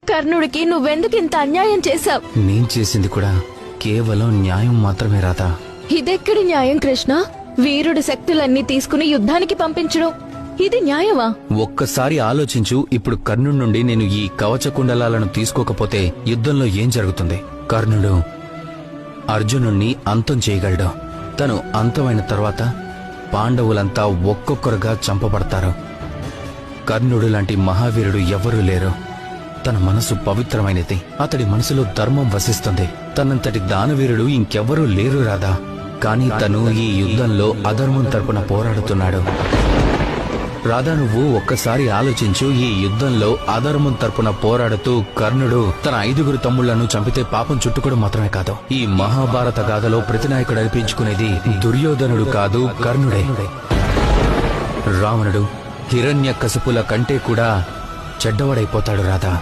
కర్ణుడికి నువ్వెందుకు ఇంత అన్యాయం చేశావు? నేను చేసింది కూడా కేవలం న్యాయం మాత్రమే రాధా. ఇదెక్కడి న్యాయం కృష్ణ? వీరుడి శక్తులన్నీ తీసుకుని యుద్ధానికి పంపించడం ఇది న్యాయమా? ఒక్కసారి ఆలోచించు. ఇప్పుడు కర్ణుడి నుండి నేను ఈ కవచ కుండలాలను తీసుకోకపోతే యుద్ధంలో ఏం జరుగుతుంది? కర్ణుడు అర్జునుణ్ణి అంతం చేయగలడు. తను అంతమైన తర్వాత పాండవులంతా ఒక్కొక్కరుగా చంపబడతారు. కర్ణుడు లాంటి మహావీరుడు ఎవ్వరూ లేరు. తన మనసు పవిత్రమైనది. అతడి మనసులో ధర్మం వసిస్తుంది. తనంతటి దానవీరుడు ఇంకెవ్వరూ లేరు రాధా. కాని తను ఈ యుద్ధంలో అధర్మం తరపున పోరాడుతున్నాడు. రాధా, నువ్వు ఒక్కసారి ఆలోచించు. ఈ యుద్ధంలో అధర్మం తరపున పోరాడుతూ కర్ణుడు తన 5 తమ్ముళ్లను చంపితే పాపం చుట్టుకోవడం మాత్రమే కాదు, ఈ మహాభారత గాథలో ప్రతినాయకుడు అనిపించుకునేది దుర్యోధనుడు కాదు, కర్ణుడే. రావణుడు హిరణ్యకశిపుల కంటే కూడా చెడ్డవాడైపోతాడు రాధా.